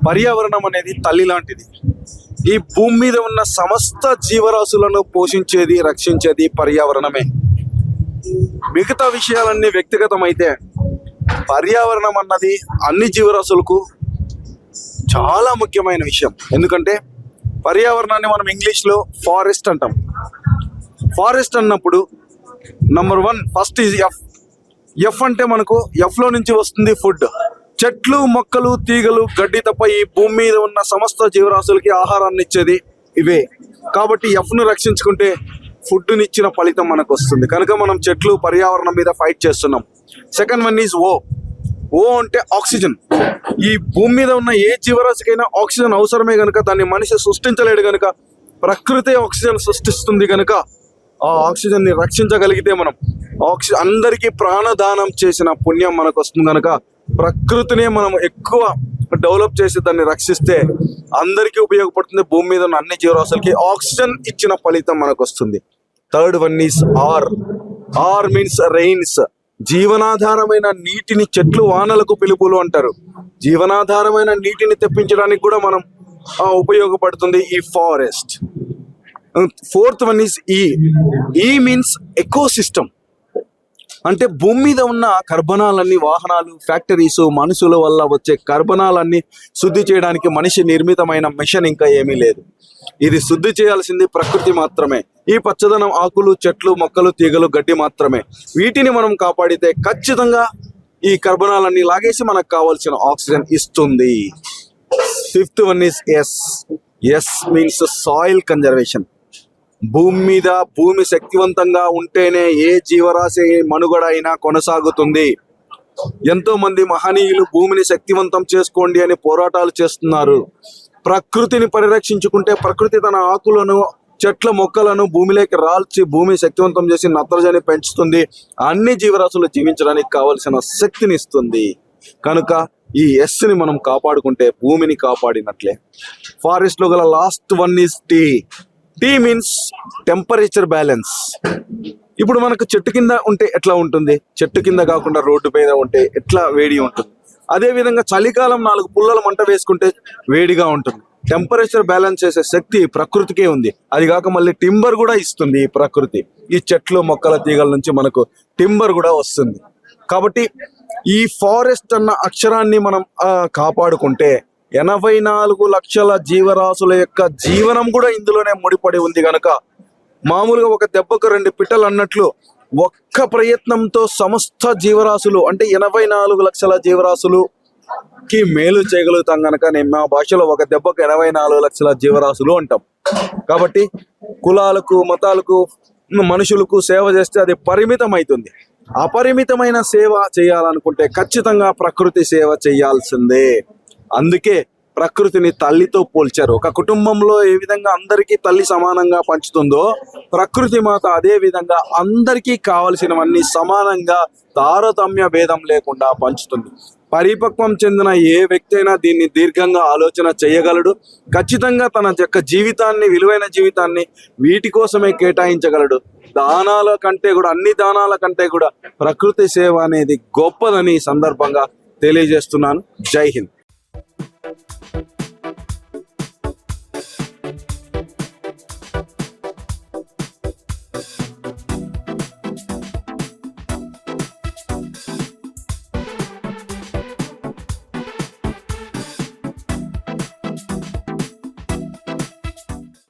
పర్యావరణం అనేది తల్లి లాంటిది. ఈ భూమి మీద ఉన్న సమస్త జీవరాశులను పోషించేది, రక్షించేది పర్యావరణమే. మిగతా విషయాలన్నీ వ్యక్తిగతమైతే పర్యావరణం అన్నది అన్ని జీవరాశులకు చాలా ముఖ్యమైన విషయం. ఎందుకంటే పర్యావరణాన్ని మనం ఇంగ్లీష్లో ఫారెస్ట్ అంటాం. ఫారెస్ట్ అన్నప్పుడు number 1 first is F. F అంటే మనకు ఎఫ్లో నుంచి వస్తుంది ఫుడ్. చెట్లు, మొక్కలు, తీగలు, గడ్డి తప్ప ఈ భూమి మీద ఉన్న సమస్త జీవరాశులకి ఆహారాన్ని ఇచ్చేది ఇవే. కాబట్టి ఎఫ్ను రక్షించుకుంటే ఫుడ్ని ఇచ్చిన ఫలితం మనకు వస్తుంది. కనుక మనం చెట్లు, పర్యావరణం మీద ఫైట్ చేస్తున్నాం. సెకండ్ వన్ ఈజ్ ఓ. ఓ అంటే ఆక్సిజన్. ఈ భూమి మీద ఉన్న ఏ జీవరాశికైనా ఆక్సిజన్ అవసరమే కనుక దాన్ని మనిషి సృష్టించలేడు కనుక ప్రకృతి ఆక్సిజన్ సృష్టిస్తుంది కనుక ఆ ఆక్సిజన్ని రక్షించగలిగితే మనం అందరికీ ప్రాణదానం చేసిన పుణ్యం మనకు వస్తుంది కనుక ప్రకృతినే మనం ఎక్కువ డెవలప్ చేసి దాన్ని రక్షిస్తే అందరికీ ఉపయోగపడుతుంది. భూమి మీద ఉన్న అన్ని జీవరాశులకి ఆక్సిజన్ ఇచ్చిన ఫలితం మనకు వస్తుంది. Third one is R. R means rains. జీవనాధారమైన నీటిని చెట్లు, వానలకు పిలుపులు అంటారు. జీవనాధారమైన నీటిని తెప్పించడానికి కూడా మనం ఉపయోగపడుతుంది ఈ ఫారెస్ట్. ఫోర్త్ వన్ ఈస్ ఈ. ఈ మీన్స్ ఎకోసిస్టమ్. అంటే భూమి మీద ఉన్న కర్బనాలన్నీ, వాహనాలు, ఫ్యాక్టరీస్, మనుషుల వల్ల వచ్చే కర్బనాలన్నీ శుద్ధి చేయడానికి మనిషి నిర్మితమైన మిషన్ ఇంకా ఏమీ లేదు. ఇది శుద్ధి చేయాల్సింది ప్రకృతి మాత్రమే. ఈ పచ్చదనం ఆకులు, చెట్లు, మొక్కలు, తీగలు, గడ్డి మాత్రమే. వీటిని మనం కాపాడితే ఖచ్చితంగా ఈ కర్బనాలన్నీ లాగేసి మనకు కావాల్సిన ఆక్సిజన్ ఇస్తుంది. Fifth one is S. S means soil conservation. భూమి మీద భూమి శక్తివంతంగా ఉంటేనే ఏ జీవరాశి మనుగడ అయినా కొనసాగుతుంది. ఎంతో మంది మహనీయులు భూమిని శక్తివంతం చేసుకోండి అని పోరాటాలు చేస్తున్నారు. ప్రకృతిని పరిరక్షించుకుంటే ప్రకృతి తన ఆకులను, చెట్ల, మొక్కలను భూమిలోకి రాల్చి భూమి శక్తివంతం చేసి నత్రజని పెంచుతుంది. అన్ని జీవరాశులు జీవించడానికి కావలసిన శక్తిని ఇస్తుంది. కనుక ఈ ఎస్ని మనం కాపాడుకుంటే భూమిని కాపాడినట్లే. ఫారెస్ట్ లో గల last one is T. Tea means temperature balance. ఇప్పుడు మనకు చెట్టు కింద ఉంటే ఎట్లా ఉంటుంది, చెట్టు కింద కాకుండా రోడ్డు మీద ఉంటే ఎట్లా వేడి ఉంటుంది. అదేవిధంగా చలికాలం 4 పుల్లల మంట వేసుకుంటే వేడిగా ఉంటుంది. టెంపరేచర్ బ్యాలెన్స్ చేసే శక్తి ప్రకృతికే ఉంది. అది కాక మళ్ళీ టింబర్ కూడా ఇస్తుంది ఈ ప్రకృతి. ఈ చెట్లు, మొక్కల, తీగల నుంచి మనకు టింబర్ కూడా వస్తుంది. కాబట్టి ఈ ఫారెస్ట్ అన్న అక్షరాన్ని మనం కాపాడుకుంటే 84 లక్షల జీవరాశుల యొక్క జీవనం కూడా ఇందులోనే ముడిపడి ఉంది కనుక మామూలుగా ఒక దెబ్బకు 2 పిట్టలు అన్నట్లు ఒక్క ప్రయత్నంతో సమస్త జీవరాశులు అంటే 84 లక్షల జీవరాశులుకి మేలు చేయగలుగుతాం కనుక మా భాషలో ఒక దెబ్బకు 84 లక్షల జీవరాశులు అంటాం. కాబట్టి కులాలకు, మతాలకు, మనుషులకు సేవ చేస్తే అది పరిమితం అవుతుంది. అపరిమితమైన సేవ చేయాలనుకుంటే ఖచ్చితంగా ప్రకృతి సేవ చేయాల్సిందే. అందుకే ప్రకృతిని తల్లితో పోల్చారు. ఒక కుటుంబంలో ఏ విధంగా అందరికీ తల్లి సమానంగా పంచుతుందో ప్రకృతి మాత అదే విధంగా అందరికీ కావలసినవన్నీ సమానంగా తారతమ్య భేదం లేకుండా పంచుతుంది. పరిపక్వం చెందిన ఏ వ్యక్తి అయినా దీన్ని దీర్ఘంగా ఆలోచన చేయగలడు. ఖచ్చితంగా తన యొక్క జీవితాన్ని, విలువైన జీవితాన్ని వీటి కోసమే కేటాయించగలడు. దానాల కంటే కూడా, అన్ని దానాల కంటే కూడా ప్రకృతి సేవ అనేది గొప్పదని సందర్భంగా తెలియజేస్తున్నాను. జై హింద్.